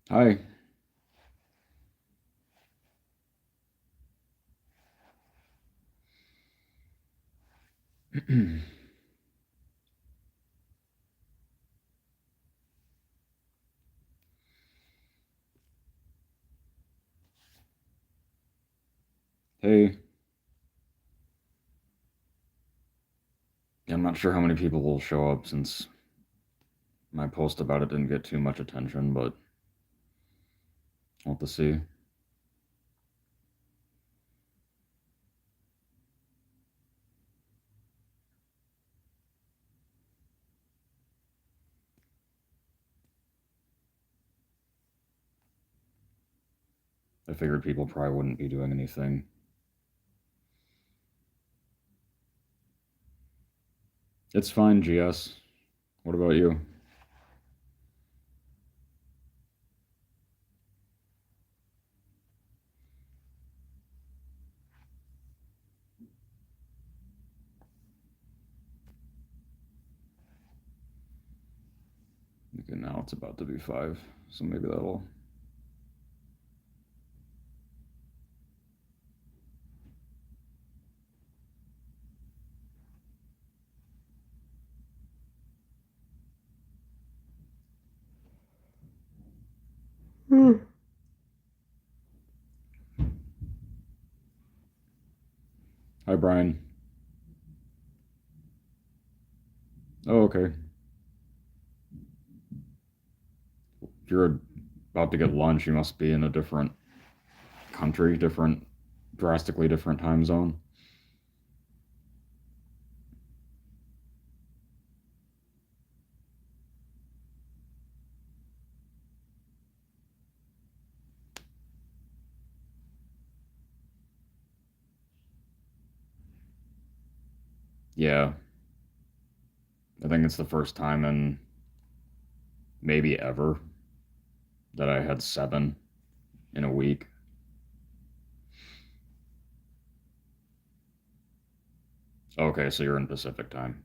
Hi. Hey. I'm not sure how many people will show up since my post about it didn't get too much attention, but we'll have to see. I figured people probably wouldn't be doing anything. It's fine, GS. What about you? Okay, now it's about to be 5, so maybe that'll. Hi, Brian. Oh, okay. If you're about to get lunch, you must be in a different country, drastically different time zone. Yeah, I think it's the first time in maybe ever that I had 7 in a week. Okay, so you're in Pacific time.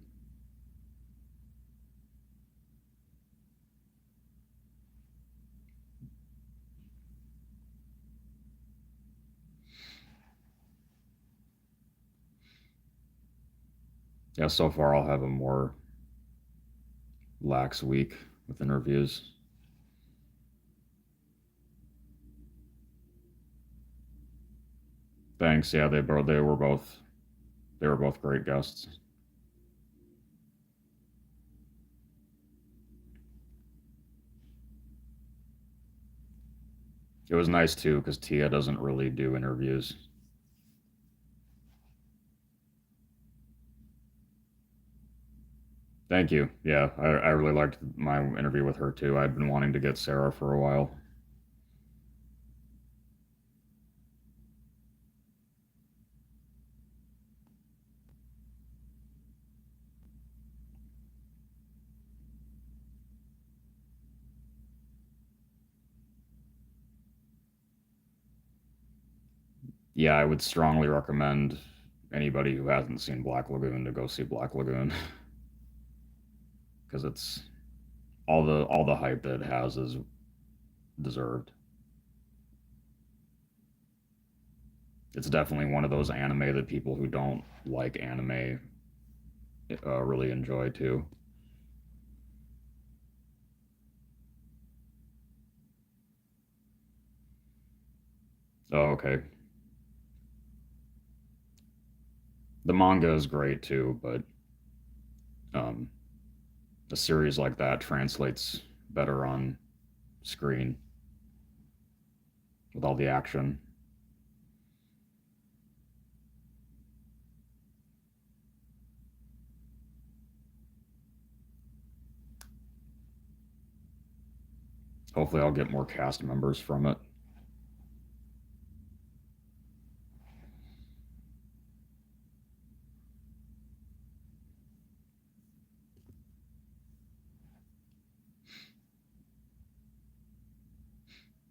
Yeah, so far I'll have a more lax week with interviews. Thanks. Yeah, they were both great guests. It was nice too because Tia doesn't really do interviews. Thank you. Yeah, I really liked my interview with her too. I'd been wanting to get Sarah for a while. Yeah, I would strongly recommend anybody who hasn't seen Black Lagoon to go see Black Lagoon because it's all the hype that it has is deserved. It's definitely one of those anime that people who don't like anime really enjoy too. Oh, okay. The manga is great too, but um, a series like that translates better on screen with all the action. Hopefully, I'll get more cast members from it.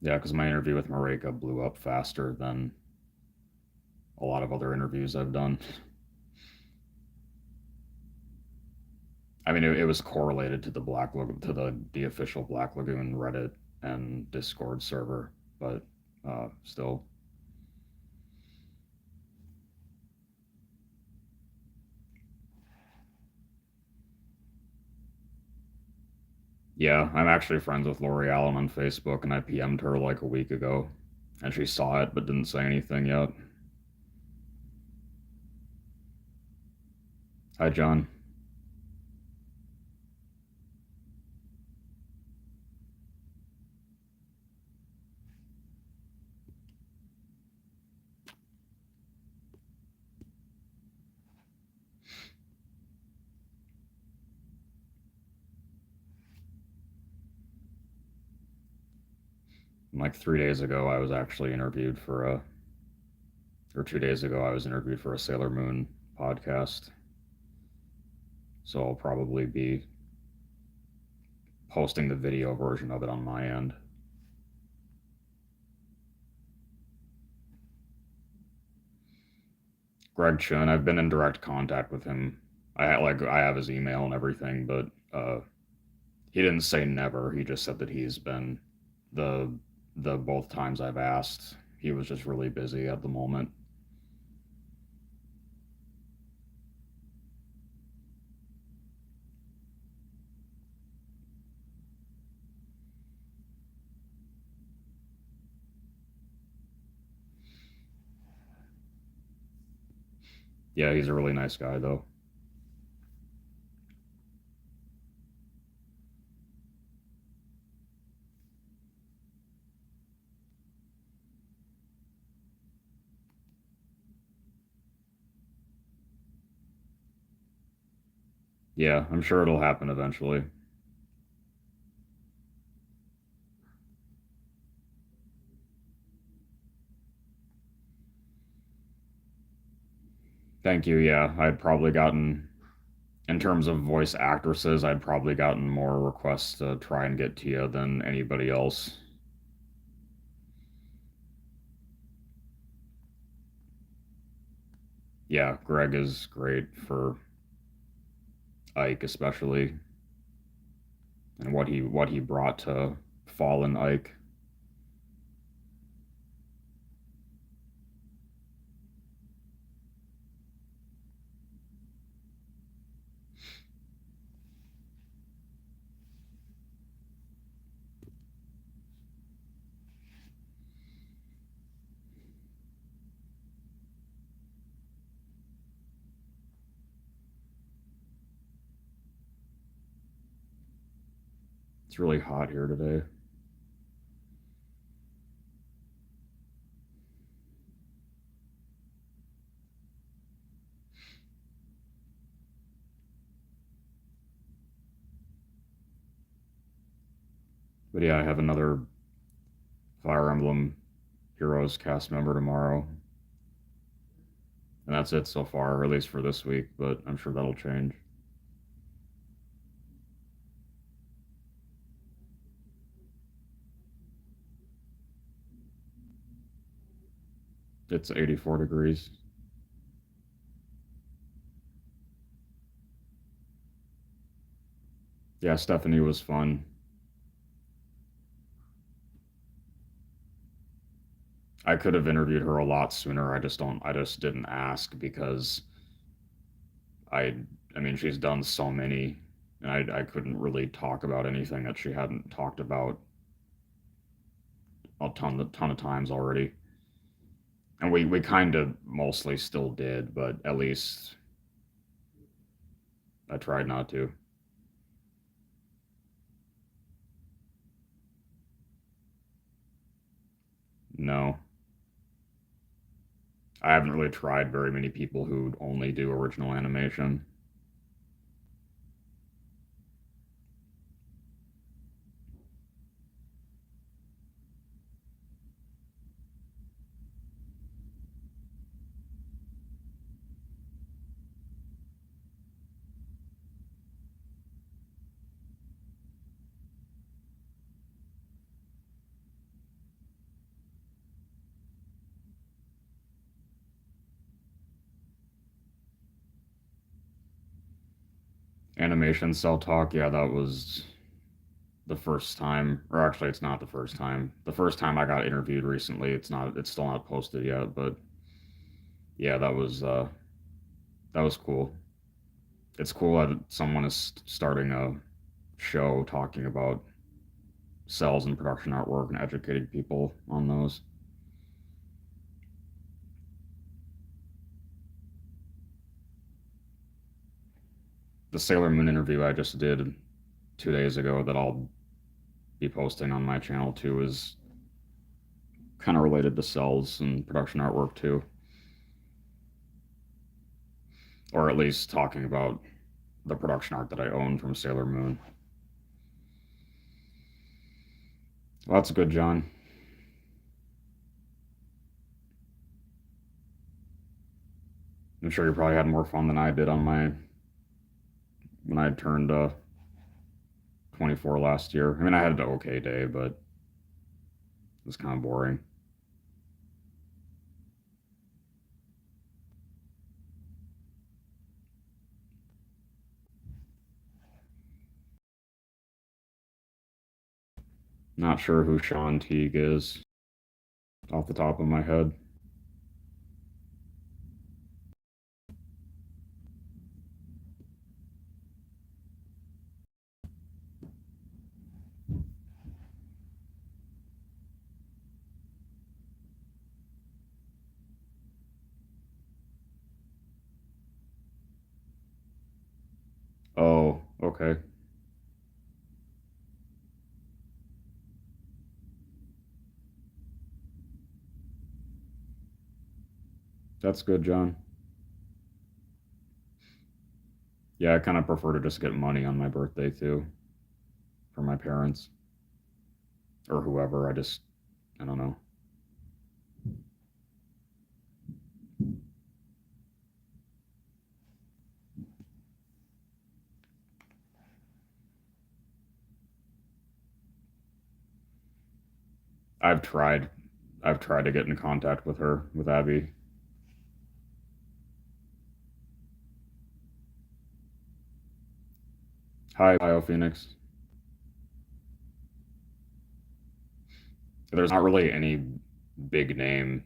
Yeah, because my interview with Marika blew up faster than a lot of other interviews I've done. I mean, it was correlated to the official Black Lagoon Reddit and Discord server, but still. Yeah, I'm actually friends with Lori Allen on Facebook, and I PM'd her like a week ago, and she saw it but didn't say anything yet. Hi, John. Like 3 days ago, I was actually interviewed for a, or 2 days ago, I was interviewed for a Sailor Moon podcast. So I'll probably be posting the video version of it on my end. Greg Chun, I've been in direct contact with him. I have his email and everything, but he didn't say never. He just said that he's been the the both times I've asked, he was just really busy at the moment. Yeah, he's a really nice guy though. Yeah, I'm sure it'll happen eventually. Thank you. Yeah, I'd probably gotten, in terms of voice actresses, I'd probably gotten more requests to try and get Tia than anybody else. Yeah, Greg is great for Ike especially, and what he brought to Fallen Ike. It's really hot here today. But yeah, I have another Fire Emblem Heroes cast member tomorrow. And that's it so far, or at least for this week, but I'm sure that'll change. It's 84 degrees. Yeah, Stephanie was fun. I could have interviewed her a lot sooner. I just didn't ask because I I mean she's done so many and I couldn't really talk about anything that she hadn't talked about a ton of times already. And we kind of mostly still did, but at least I tried not to. No. I haven't really tried very many people who only do original animation. Animation Cell Talk, yeah, that was the first time, or actually, it's not the first time. The first time I got interviewed recently, it's not. It's still not posted yet, but yeah, that was cool. It's cool that someone is starting a show talking about cells and production artwork and educating people on those. The Sailor Moon interview I just did 2 days ago that I'll be posting on my channel too is kind of related to cells and production artwork too, or at least talking about the production art that I own from Sailor Moon. Well, that's good, John. I'm sure you probably had more fun than I did on my when I turned 24 last year. I mean, I had an okay day, but it was kind of boring. Not sure who Sean Teague is off the top of my head. Oh, okay. That's good, John. Yeah, I kind of prefer to just get money on my birthday too from my parents or whoever. I don't know. I've tried. I've tried to get in contact with her, with Abby. Hi, Bio Phoenix. There's not really any big name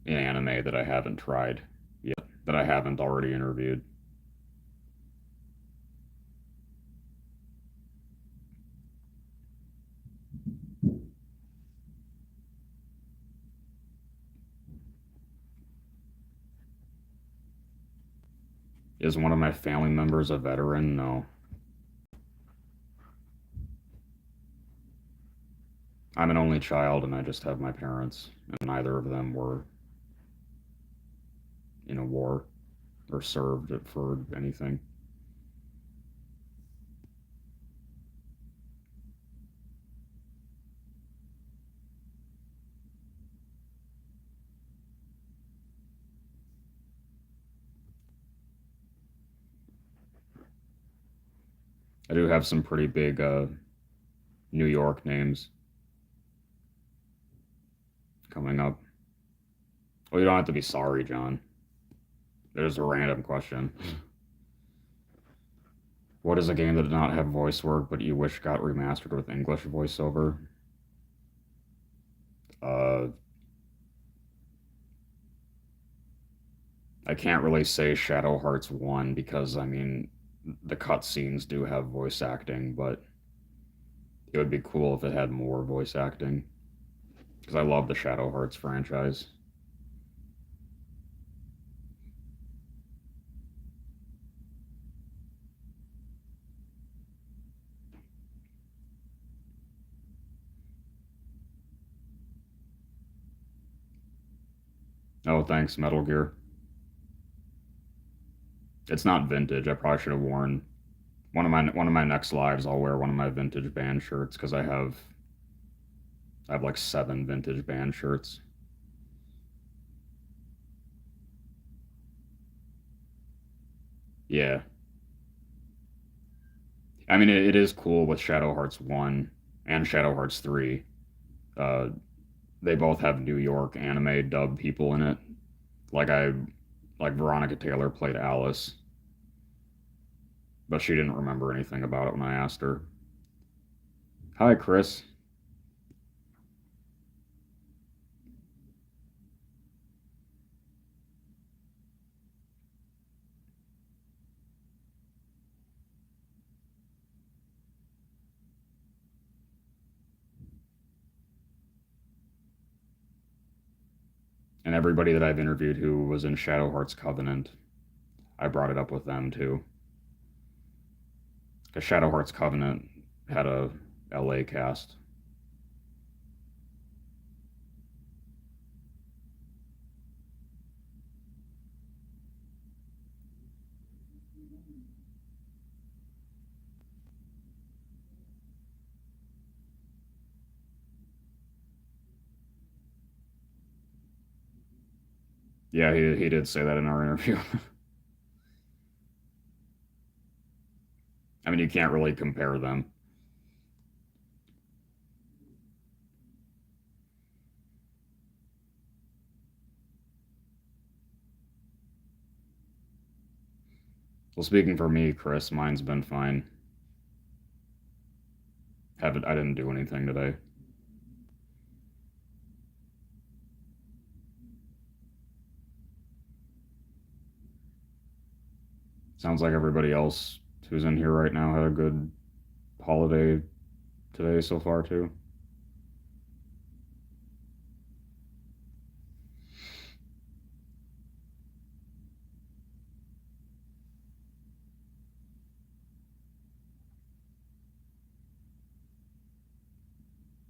in anime that I haven't tried yet, that I haven't already interviewed. Is one of my family members a veteran? No. I'm an only child and I just have my parents, and neither of them were in a war or served for anything. I do have some pretty big New York names coming up. Well, you don't have to be sorry, John. There's a random question. What is a game that did not have voice work but you wish got remastered with English voiceover? Uh, I can't really say Shadow Hearts 1 because, I mean, the cutscenes do have voice acting, but it would be cool if it had more voice acting because I love the Shadow Hearts franchise. Oh, thanks, Metal Gear. It's not vintage. I probably should have worn one of my next lives. I'll wear one of my vintage band shirts because I have like 7 vintage band shirts. Yeah, I mean it is cool with Shadow Hearts 1 and Shadow Hearts 3. Uh, they both have New York anime dub people in it. Like I like Veronica Taylor played Alice, but she didn't remember anything about it when I asked her. Hi, Chris. And everybody that I've interviewed who was in Shadow Hearts Covenant, I brought it up with them too. Because Shadow Hearts Covenant had a LA cast. Yeah, he did say that in our interview. I mean, you can't really compare them. Well, speaking for me, Chris, mine's been fine. Haven't I didn't do anything today. Sounds like everybody else who's in here right now had a good holiday today so far too.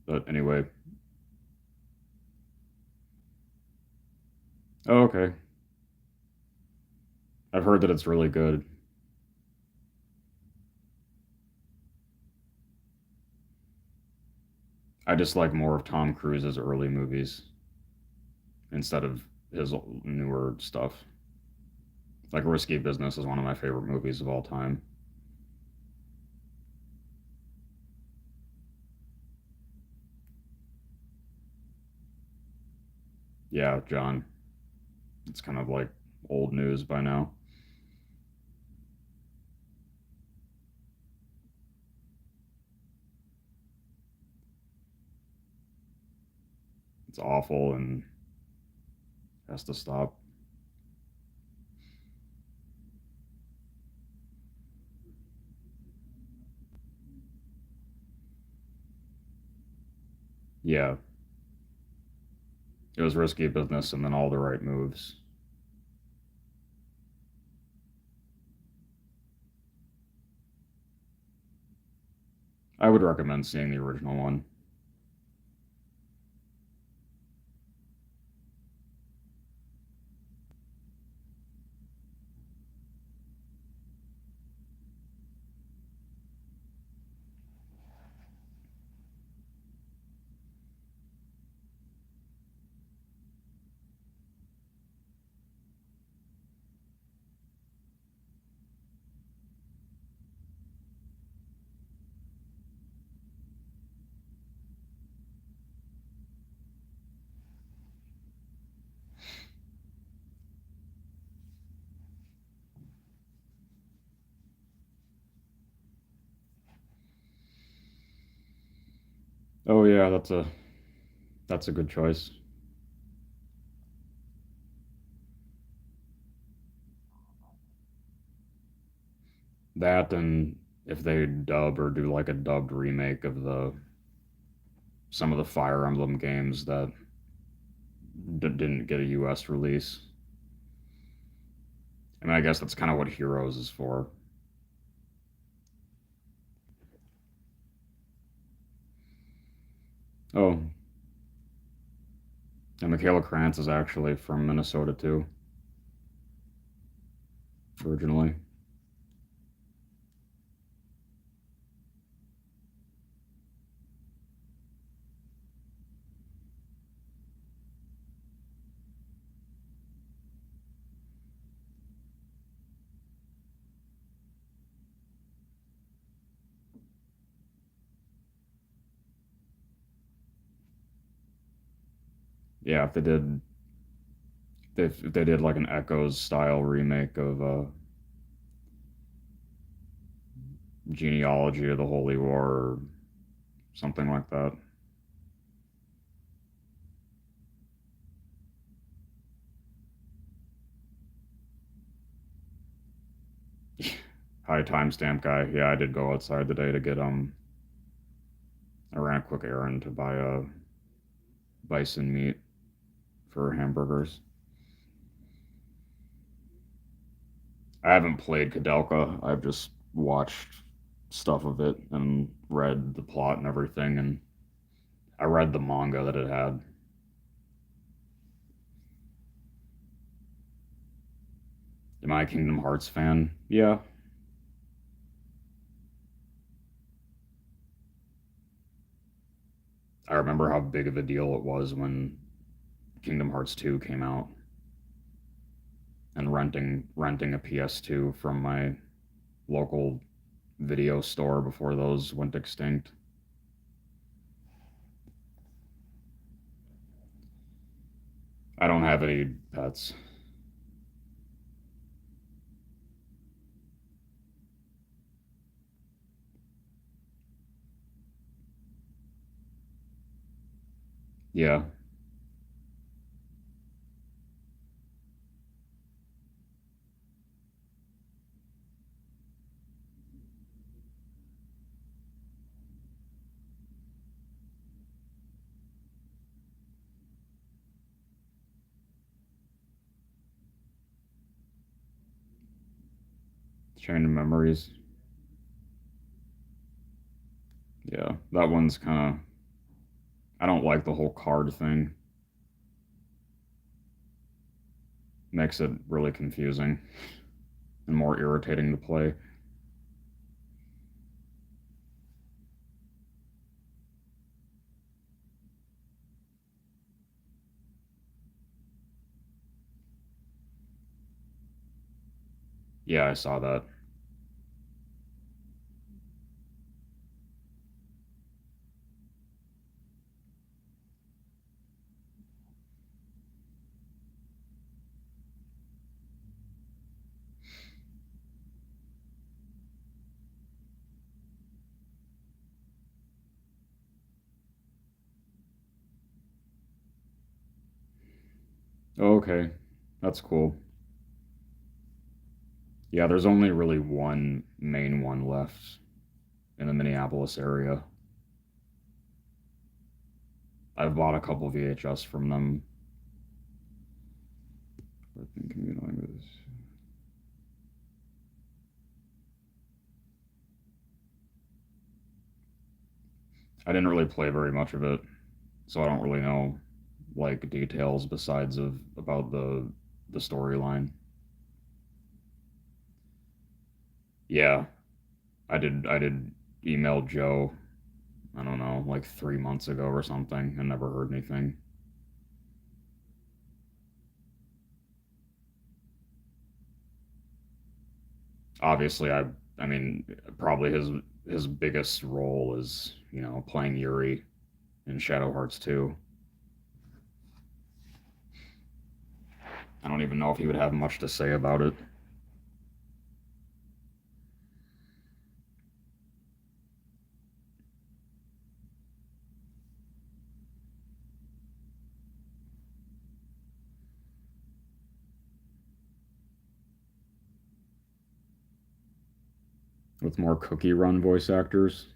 But anyway, oh, okay. I've heard that it's really good. I just like more of Tom Cruise's early movies instead of his newer stuff. Like Risky Business is one of my favorite movies of all time. Yeah, John. It's kind of like old news by now. It's awful and has to stop. Yeah, it was Risky Business and then All the Right Moves. I would recommend seeing the original one. Oh yeah, that's a good choice. That and if they dub or do like a dubbed remake of the some of the Fire Emblem games that didn't get a US release. I mean, I guess that's kind of what Heroes is for. Oh, and Michaela Krantz is actually from Minnesota too, originally. Yeah, if they did like an Echoes style remake of Genealogy of the Holy War or something like that. High timestamp guy. Yeah, I did go outside today to get I ran a quick errand to buy bison meat for hamburgers. I haven't played Kadelka. I've just watched stuff of it and read the plot and everything, and I read the manga that it had. Am I a Kingdom Hearts fan? Yeah. I remember how big of a deal it was when Kingdom Hearts 2 came out, and renting a PS2 from my local video store before those went extinct. I don't have any pets. Yeah, Chain of Memories. Yeah, that one's kind of. I don't like the whole card thing. Makes it really confusing and more irritating to play. Yeah, I saw that. Oh, okay, that's cool. Yeah, there's only really one main one left in the Minneapolis area. I've bought a couple VHS from them. I didn't really play very much of it, so I don't really know like details besides of about the storyline. Yeah, I did email Joe, I don't know, like 3 months ago or something, and never heard anything. Obviously, I mean, probably his biggest role is, playing Yuri in Shadow Hearts 2. I don't even know if he would have much to say about it. With more cookie run voice actors,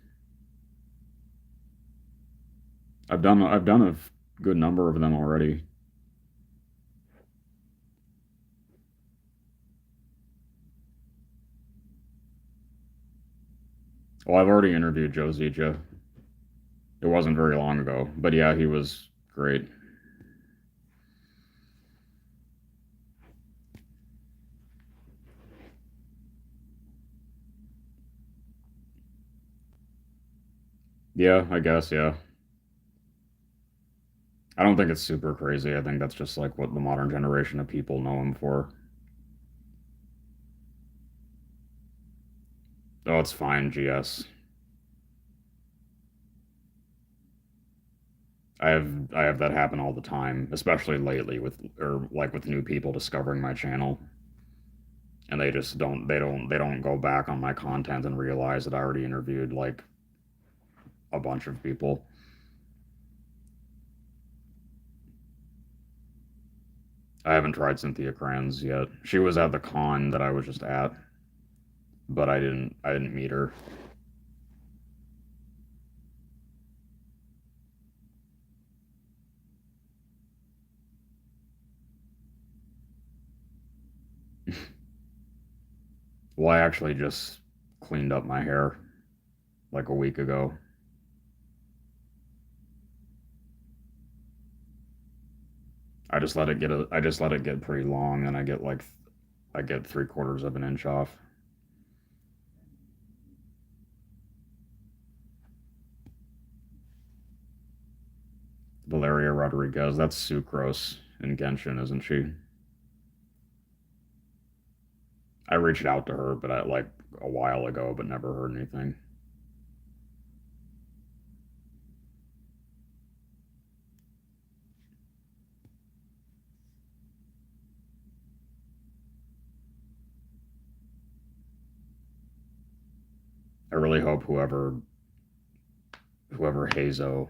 I've done a good number of them already. Well, I've already interviewed Joe Zija. It wasn't very long ago, but yeah, he was great. Yeah, I guess, yeah. I don't think it's super crazy. I think that's just like what the modern generation of people know him for. Oh, it's fine, GS. I have that happen all the time, especially lately with new people discovering my channel, and they don't go back on my content and realize that I already interviewed like a bunch of people. I haven't tried Cynthia Kranz yet. She was at the con that I was just at, but I didn't meet her. Well, I actually just cleaned up my hair like a week ago. I just let it get pretty long, and I get 3/4 of an inch off. Valeria Rodriguez, that's Sucrose in Genshin, isn't she? I reached out to her, but I like a while ago, but never heard anything. I really hope whoever Hazo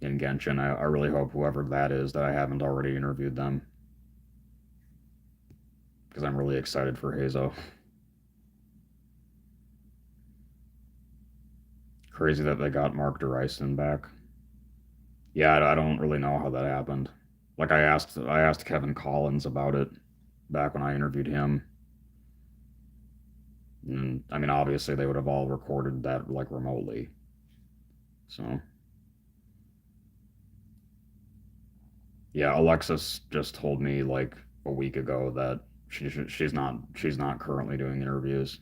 in Genshin, I really hope whoever that is that I haven't already interviewed them because I'm really excited for Hazo. Crazy that they got Mark Derison back. Yeah, I don't really know how that happened. Like I asked Kevin Collins about it back when I interviewed him. And I mean, obviously they would have all recorded that like remotely. So yeah, Alexis just told me like a week ago that she's not currently doing interviews.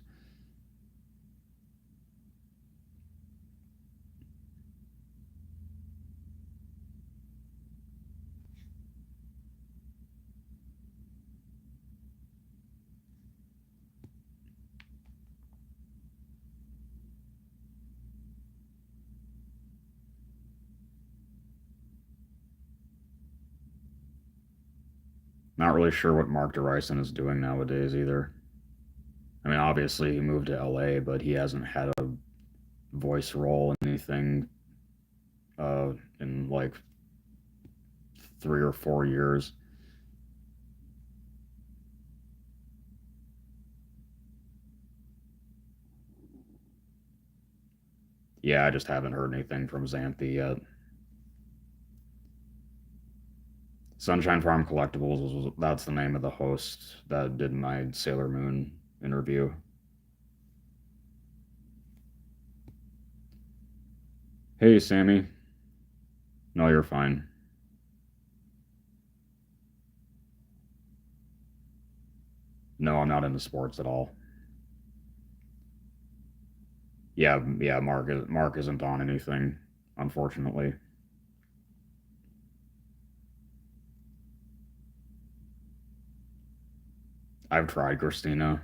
Not really sure what Mark Derison is doing nowadays either. I mean, obviously he moved to LA, but he hasn't had a voice role in anything in like 3 or 4 years. Yeah, I just haven't heard anything from Xanthi yet. Sunshine Farm Collectibles that's the name of the host that did my Sailor Moon interview. Hey, Sammy. No, you're fine. No, I'm not into sports at all. Yeah. Mark isn't on anything, unfortunately. I've tried Christina.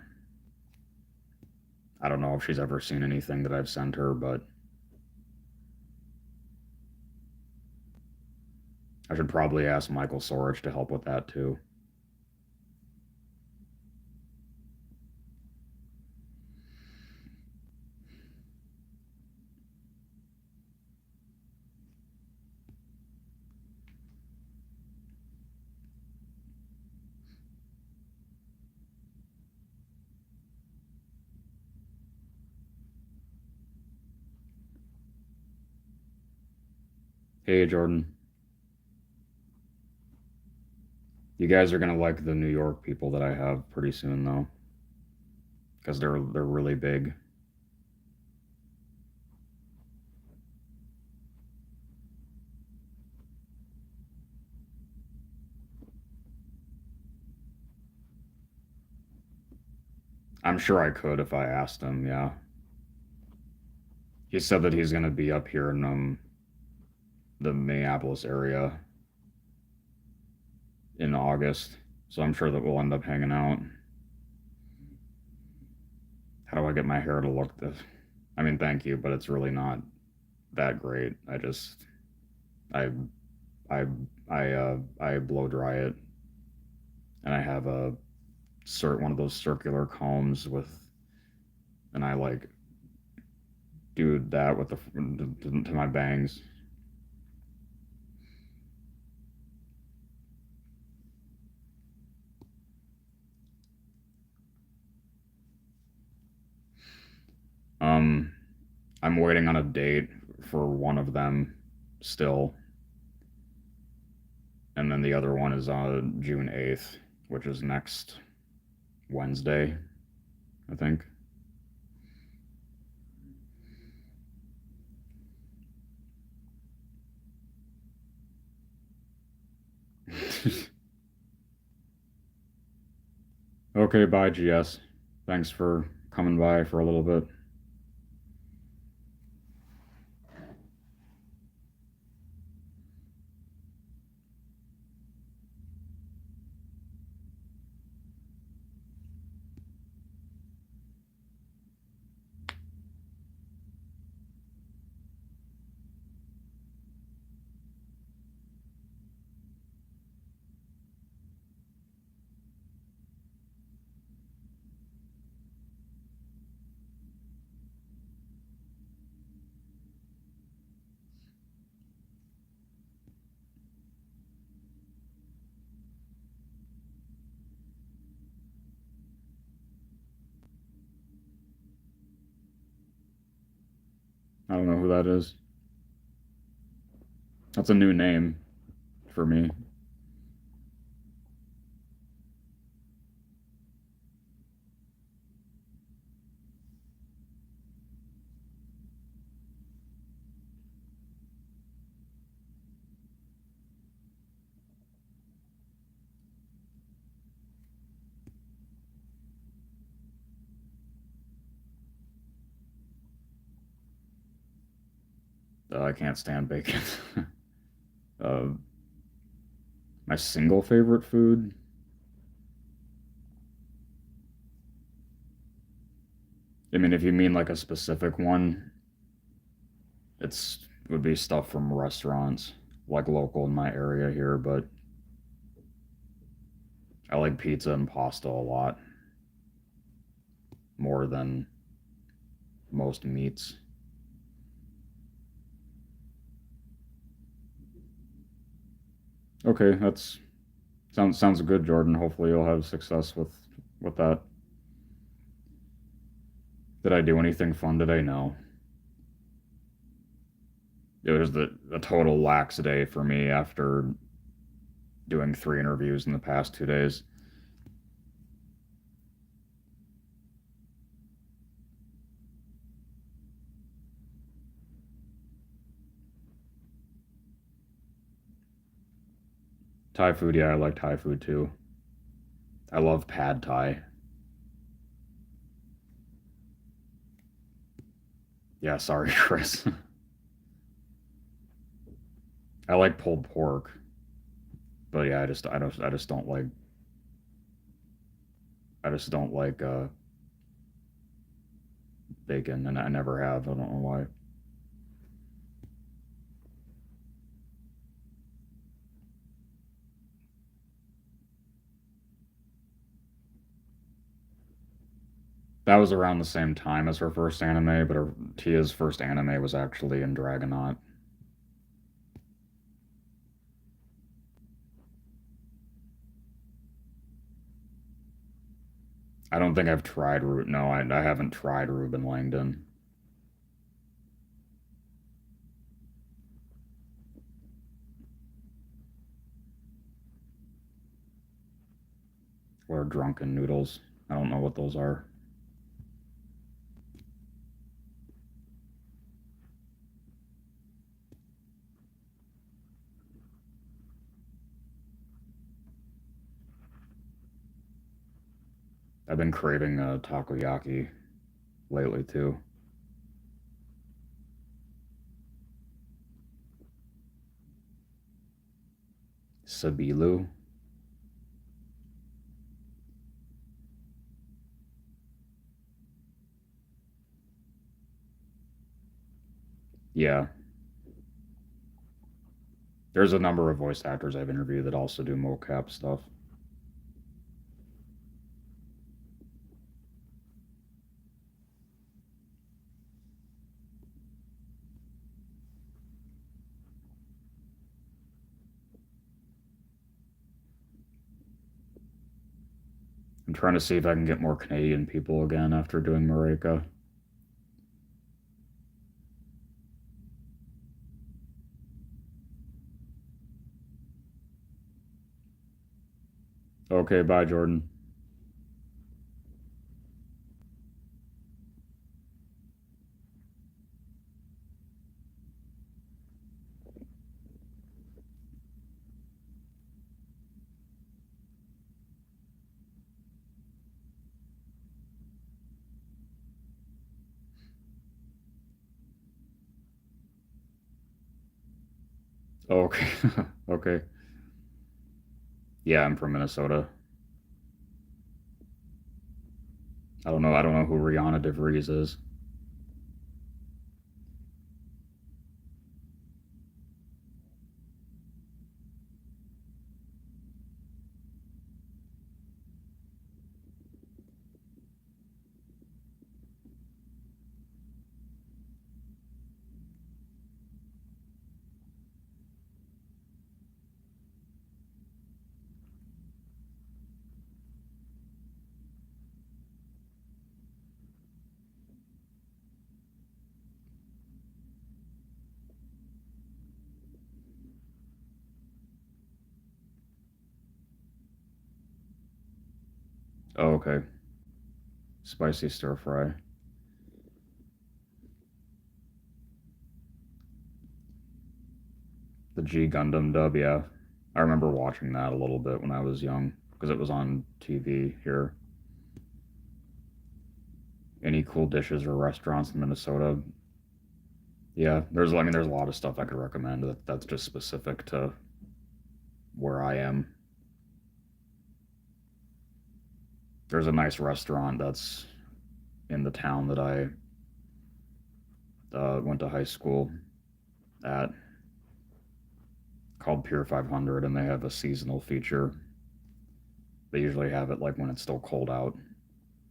I don't know if she's ever seen anything that I've sent her, but I should probably ask Michael Sorich to help with that too. Hey, Jordan. You guys are gonna like the New York people that I have pretty soon, though, because they're really big. I'm sure I could if I asked him. Yeah, he said that he's gonna be up here in the Minneapolis area in August, so I'm sure that we'll end up hanging out. How do I get my hair to look this? I mean, thank you, but it's really not that great. I I I blow dry it, and I have a one of those circular combs with, and I like do that with to my bangs. Um, I'm waiting on a date for one of them still, and then the other one is on June 8th, which is next Wednesday, I think. Okay, bye, GS. Thanks for coming by for a little bit. I don't know who that is. That's a new name for me. I can't stand bacon. uh, my single favorite food. I mean, if you mean like a specific one, would be stuff from restaurants, like local in my area here. But I like pizza and pasta a lot more than most meats. Okay, that's sounds good, Jordan. Hopefully, you'll have success with that. Did I do anything fun today? No. It was the total lax day for me after doing 3 interviews in the past 2 days. Thai food, yeah, I like Thai food too. I love pad Thai. Yeah, sorry, Chris. I like pulled pork, but yeah, I just don't like bacon, and I never have. I don't know why. That was around the same time as her first anime, but Tia's first anime was actually in Dragonaut. I don't think I've tried Root. No, I haven't tried Ruben Langdon or Drunken Noodles. I don't know what those are. I've been craving takoyaki lately too. Sabilu. Yeah, there's a number of voice actors I've interviewed that also do mocap stuff. I'm trying to see if I can get more Canadian people again after doing Marika. Okay, bye, Jordan. Oh, okay. Okay. Yeah, I'm from Minnesota. I don't know. I don't know who Rihanna DeVries is. Oh, okay. Spicy stir fry. The G Gundam dub, yeah. I remember watching that a little bit when I was young because it was on TV here. Any cool dishes or restaurants in Minnesota? Yeah, there's a lot of stuff I could recommend that's just specific to where I am. There's a nice restaurant that's in the town that I went to high school at called Pier 500, and they have a seasonal feature. They usually have it like when it's still cold out,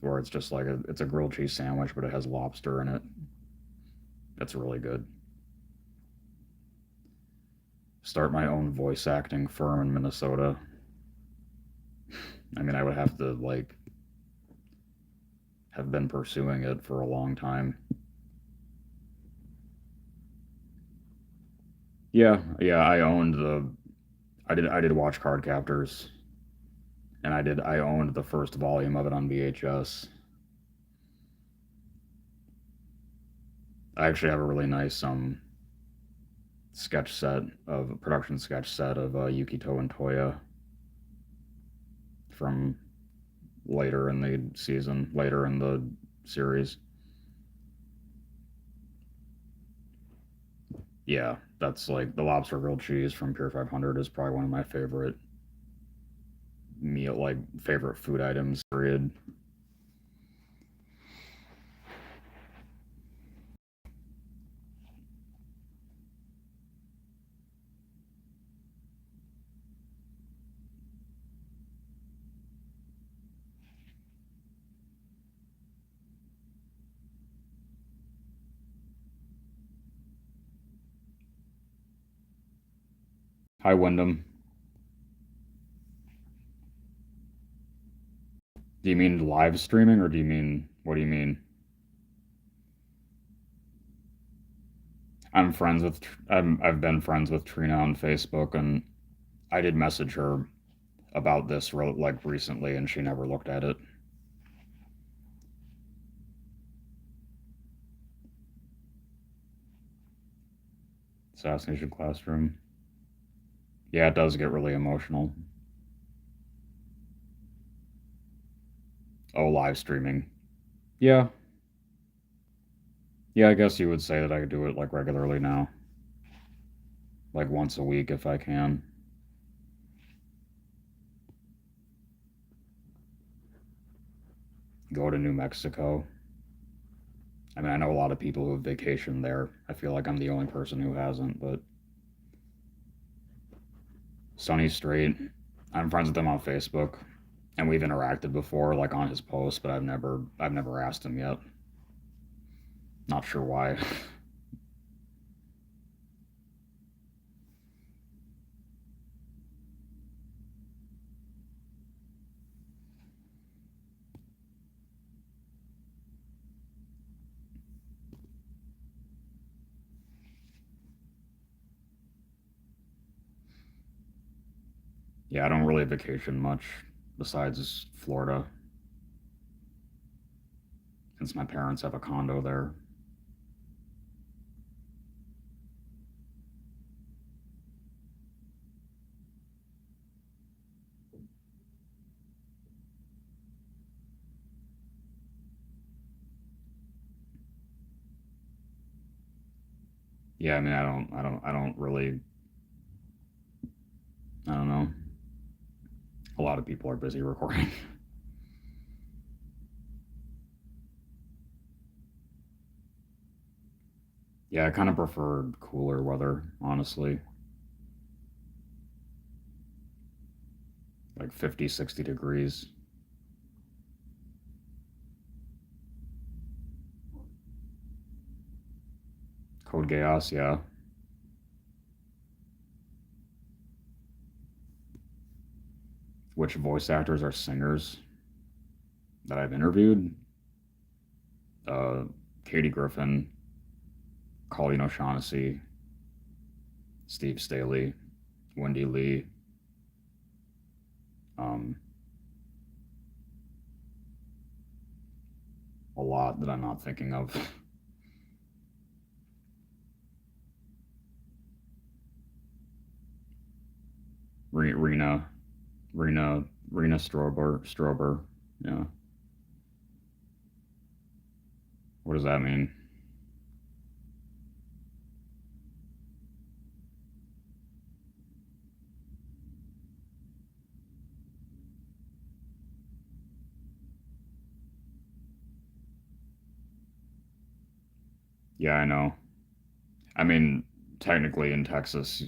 where it's just like it's a grilled cheese sandwich, but it has lobster in it. It's really good. Start my own voice acting firm in Minnesota. I mean, I would have to like have been pursuing it for a long time. Yeah, yeah, I did watch Card Captors, and I owned the first volume of it on VHS. I actually have a really nice sketch set of production sketch set of Yukito and Toya from later in the series. Yeah, that's like the lobster grilled cheese from Pure 500 is probably one of my favorite food items. Period. Hi, Wyndham. Do you mean live streaming or do you mean what do you mean? I've been friends with Trina on Facebook, and I did message her about this like recently, and she never looked at it. Assassination Classroom. Yeah, it does get really emotional. Oh, live streaming. Yeah, yeah. I guess you would say that I could do it like regularly now, like once a week if I can. Go to New Mexico. I mean, I know a lot of people who have vacationed there. I feel like I'm the only person who hasn't, but Sunny Straight. I'm friends with him on Facebook, and we've interacted before, like on his posts, but I've never asked him yet. Not sure why. Yeah, I don't really vacation much besides Florida, since my parents have a condo there. Yeah, I mean, I don't really, I don't know. A lot of people are busy recording. Yeah, I kind of preferred cooler weather, honestly. Like 50, 60 degrees. Code Geass, yeah. Which voice actors are singers that I've interviewed? Uh, Katie Griffin, Colleen O'Shaughnessy, Steve Staley, Wendy Lee, um, a lot that I'm not thinking of. Rena, Rena, Rena Strober. Yeah. What does that mean? Yeah, I know. I mean, technically in Texas,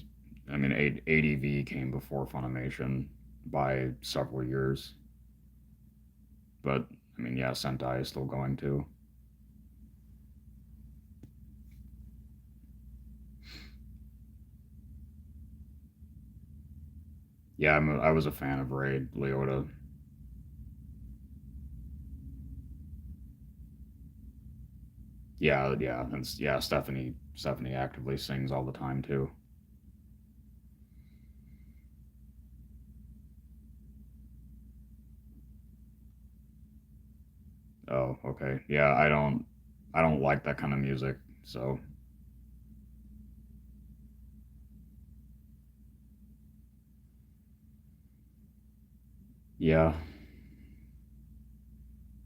I mean, ADV came before Funimation by several years. But, I mean, yeah, Sentai is still going too. Yeah, I was a fan of Ray Liotta. Yeah, yeah, and yeah, Stephanie actively sings all the time too. Oh, okay. Yeah, I don't like that kind of music. So, yeah,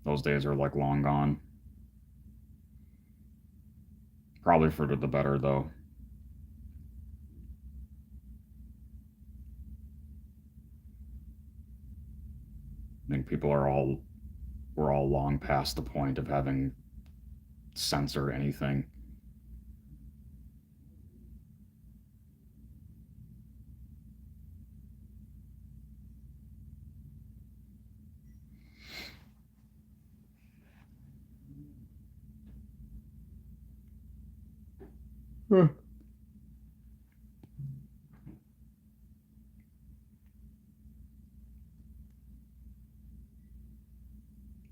those days are like long gone. Probably for the better though. I think people are all we're all long past the point of having censor anything. Hmm.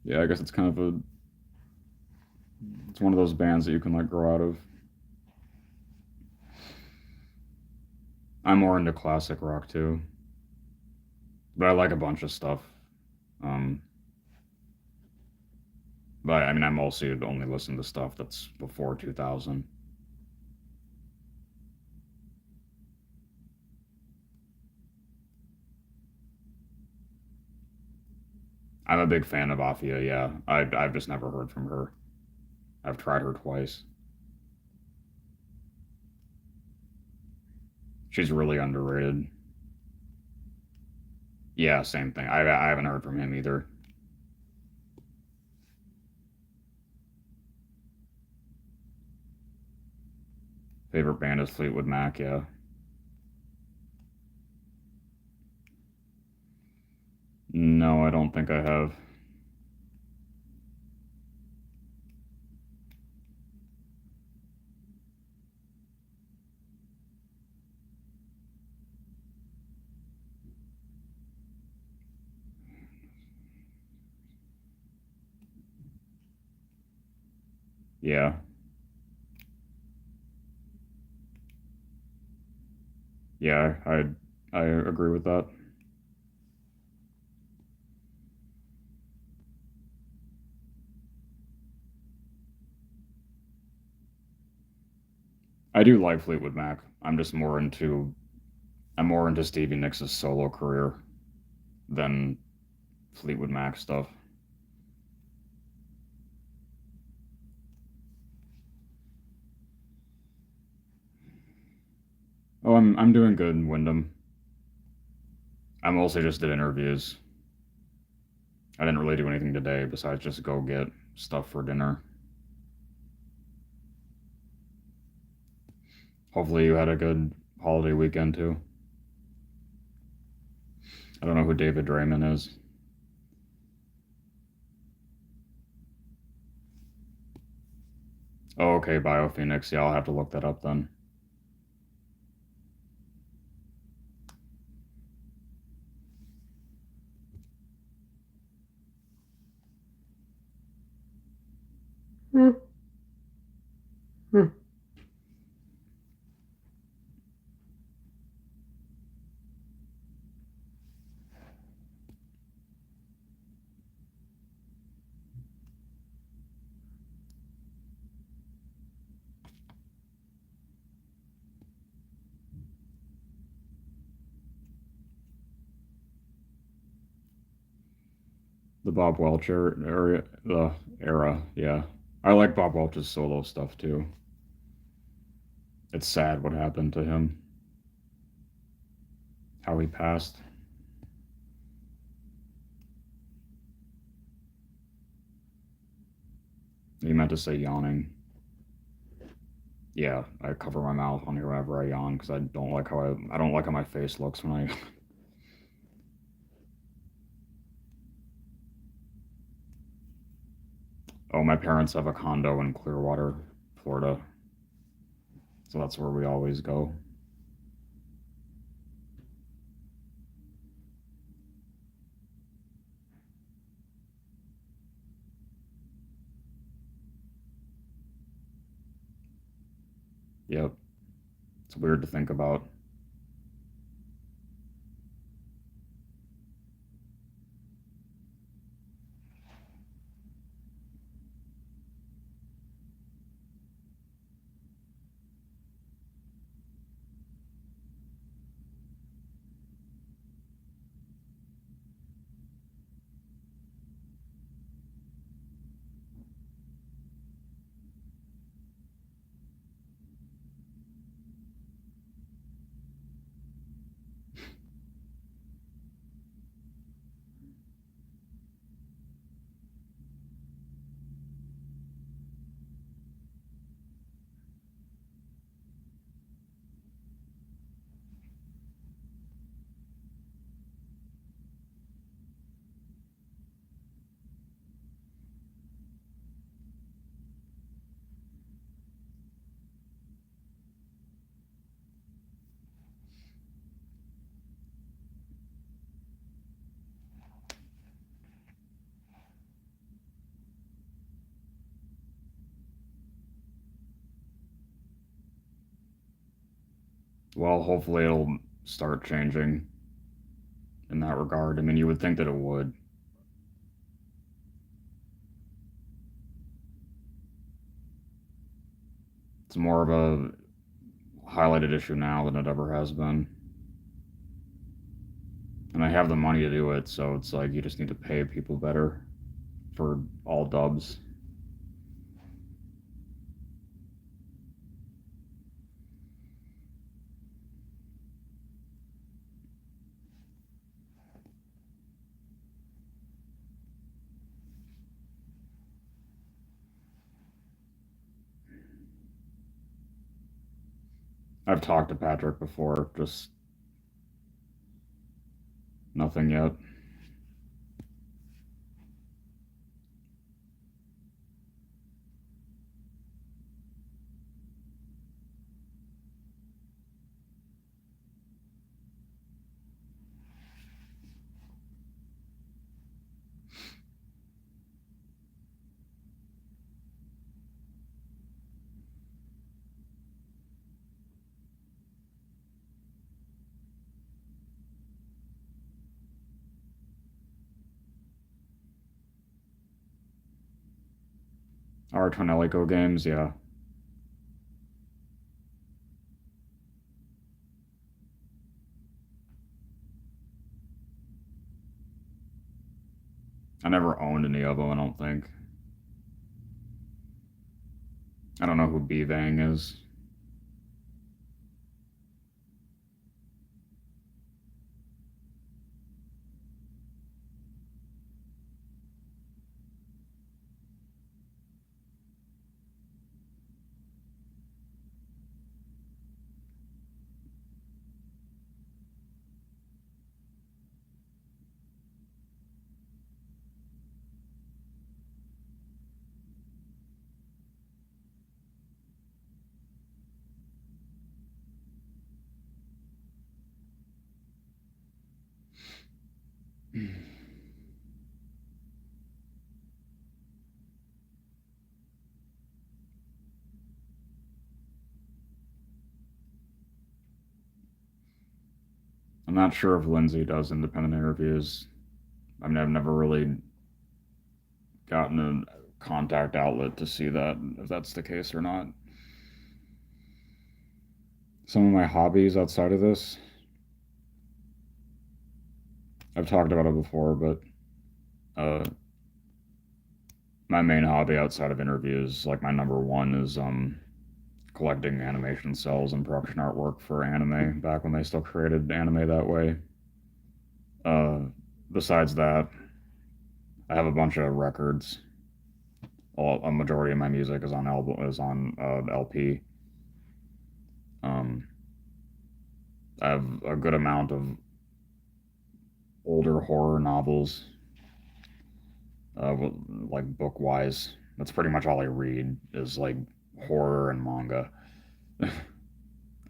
Yeah, I guess it's kind of a it's one of those bands that you can like grow out of. I'm more into classic rock too, but I like a bunch of stuff. Um, but I mean, I mostly only listen to stuff that's before 2000. I'm a big fan of Afia. Yeah, I've just never heard from her. I've tried her twice. She's really underrated. Yeah, same thing. I haven't heard from him either. Favorite band is Fleetwood Mac. Yeah. No, I don't think I have. Yeah, yeah, I agree with that. I do like Fleetwood Mac. I'm more into Stevie Nicks' solo career than Fleetwood Mac stuff. Oh, I'm doing good in Wyndham. I mostly just did interviews. I didn't really do anything today besides just go get stuff for dinner. Hopefully you had a good holiday weekend too. I don't know who David Draymond is. Oh, okay, BioPhoenix. Yeah, I'll have to look that up then. Hmm. Hmm. The Bob Welch era, yeah. I like Bob Welch's solo stuff too. It's sad what happened to him, how he passed. You meant to say yawning. Yeah, I cover my mouth on here whenever I yawn because I don't like how my face looks when I. Oh, my parents have a condo in Clearwater, Florida, so that's where we always go. Yep, it's weird to think about. Well, hopefully it'll start changing in that regard. I mean, you would think that it would. It's more of a highlighted issue now than it ever has been. And I have the money to do it, so it's like you just need to pay people better for all dubs. I've talked to Patrick before, just nothing yet. Our Tonelico games, yeah. I never owned any of them. I don't think. I don't know who Bvang is. I'm not sure if Lindsay does independent interviews. I mean, I've never really gotten a contact outlet to see that if that's the case or not. Some of my hobbies outside of this, I've talked about it before, but uh, my main hobby outside of interviews, like my number one, is collecting animation cells and production artwork for anime back when they still created anime that way. Uh, Besides that, I have a bunch of records. A majority of my music is on LP. Um, I have a good amount of older horror novels, uh, like book wise. That's pretty much all I read is like horror and manga.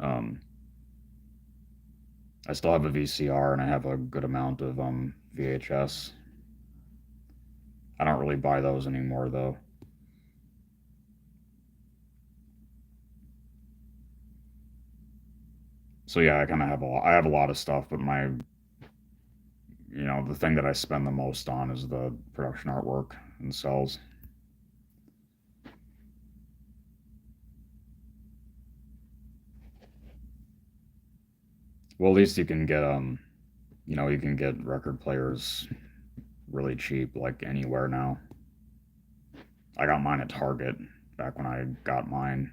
um, I still have a VCR and I have a good amount of VHS. I don't really buy those anymore though. So yeah, I kind of have I have a lot of stuff, but the thing that I spend the most on is the production artwork and cells. Well, at least you can get record players really cheap, like anywhere now. I got mine at Target back when I got mine.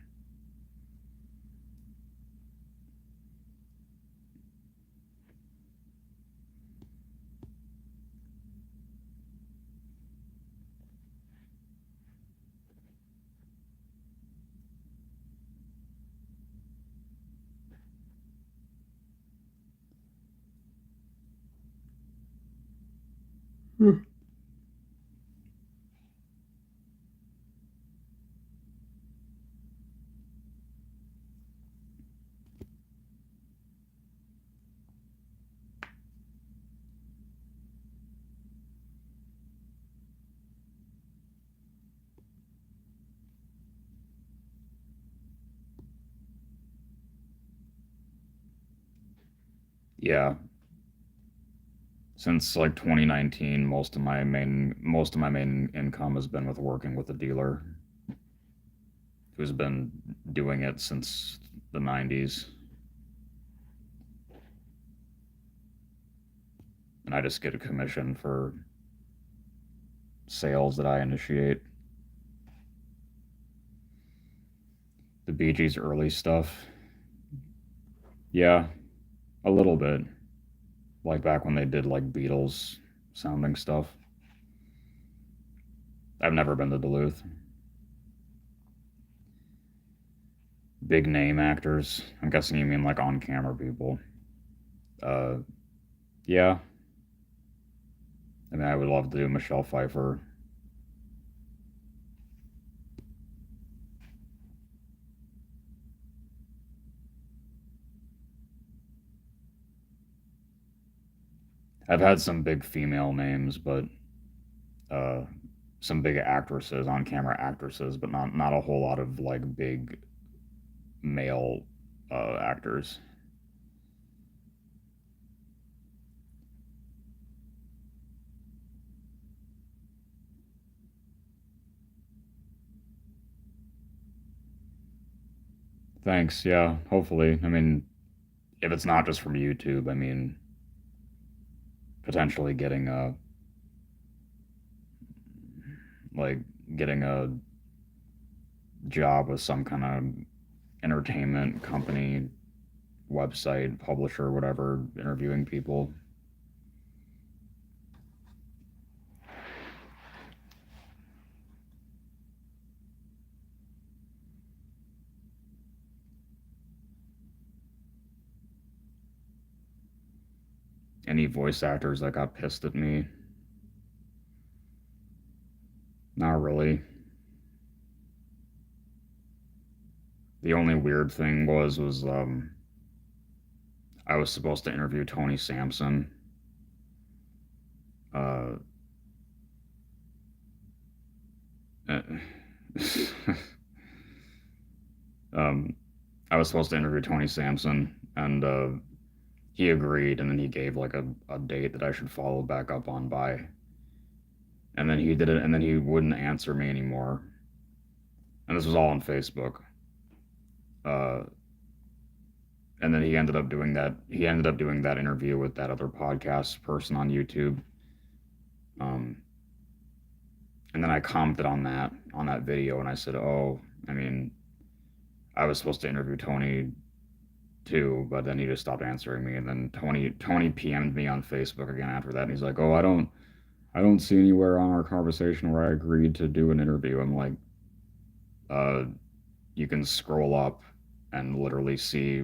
Yeah, since like 2019, most of my main income has been with working with a dealer who's been doing it since the 90s, and I just get a commission for sales that I initiate. The Bee Gees early stuff, yeah, a little bit, like back when they did like Beatles sounding stuff. I've never been to Duluth. Big name actors. I'm guessing you mean like on camera people. Uh, yeah. I mean, I would love to do Michelle Pfeiffer. I've had some big female names, but uh, some big actresses, on camera actresses, but not a whole lot of like big male actors. Thanks. Yeah. Hopefully. I mean, if it's not just from YouTube, I mean, potentially getting a, like getting a job with some kind of entertainment company, website, publisher, whatever, interviewing people. Any voice actors that got pissed at me? Not really. The only weird thing was I was supposed to interview Tony Sampson. Uh, um, I was supposed to interview Tony Sampson, and he agreed, and then he gave like a date that I should follow back up on by, and then he did it, and then he wouldn't answer me anymore, and this was all on Facebook. Uh, and then he ended up doing that. He ended up doing that interview with that other podcast person on YouTube. Um, and then I commented on that video, and I said, "Oh, I mean, I was supposed to interview Tony too, but then he just stopped answering me. And then Tony PM'd me on Facebook again after that, and he's like, "Oh, I don't see anywhere on our conversation where I agreed to do an interview." I'm like, uh, you can scroll up and literally see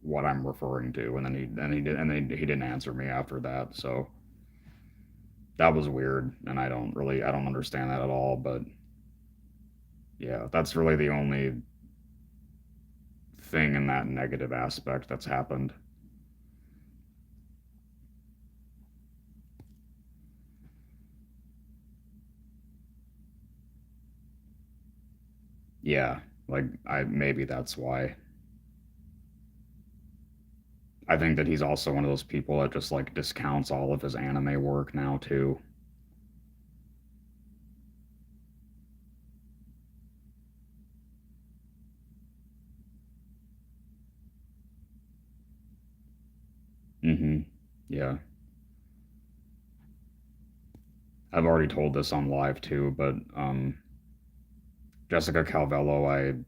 what I'm referring to, and then he didn't answer me after that. So that was weird, and I don't understand that at all. But yeah, that's really the only thing in that negative aspect that's happened. Yeah, like I maybe that's why. I think that he's also one of those people that just like discounts all of his anime work now too. Mm-hmm. Yeah. I've already told this on live too, but Jessica Calvello,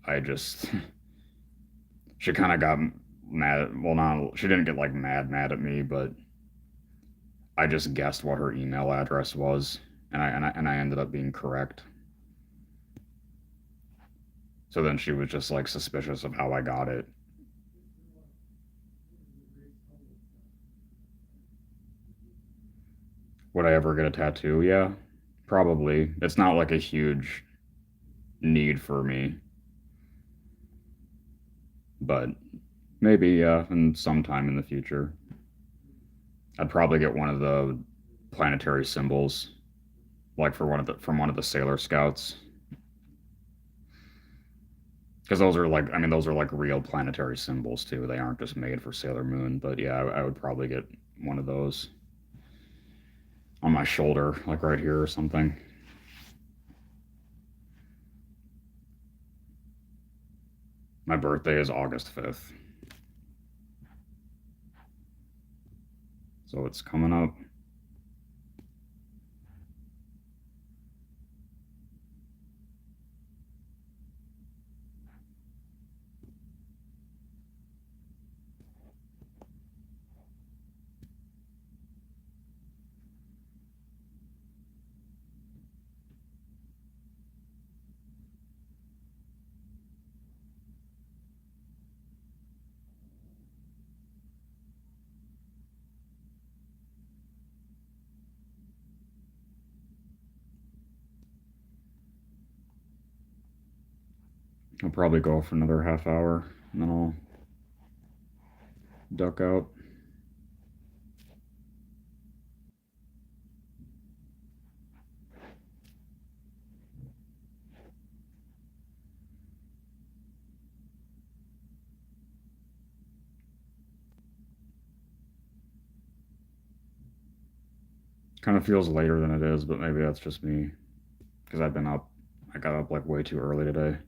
I just she kind of got mad. Well, not she didn't get like mad at me, but I just guessed what her email address was, and I ended up being correct. So then she was just like suspicious of how I got it. Would I ever get a tattoo? Yeah, probably. It's not like a huge need for me, but maybe yeah, in sometime in the future. I'd probably get one of the planetary symbols, like for one of the from one of the Sailor Scouts, because those are like I mean those are like real planetary symbols too. They aren't just made for Sailor Moon. But yeah, I would probably get one of those on my shoulder, like right here or something. My birthday is August 5th, so it's coming up. I'll probably go for another half hour, and then I'll duck out. Kind of feels later than it is, but maybe that's just me because I've been up. I got up like way too early today.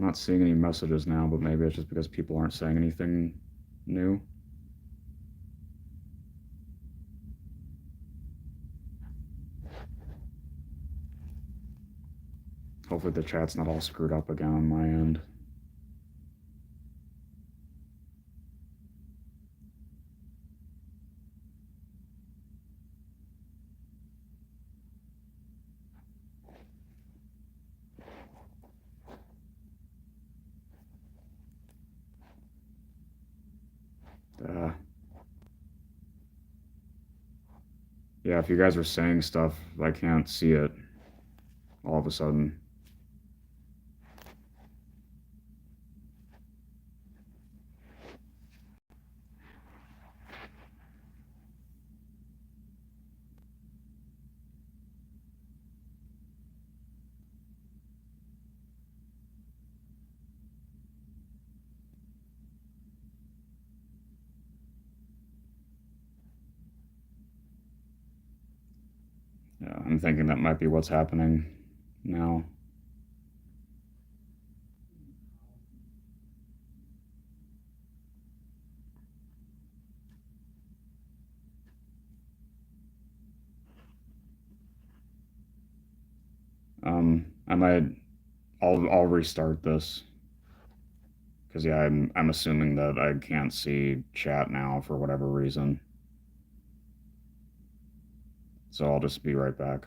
I'm not seeing any messages now, but maybe it's just because people aren't saying anything new. Hopefully the chat's not all screwed up again on my end. Yeah, if you guys are saying stuff, I can't see it all of a sudden. Yeah, I'm thinking that might be what's happening now. I might. I'll restart this because yeah, I'm assuming that I can't see chat now for whatever reason. So I'll just be right back.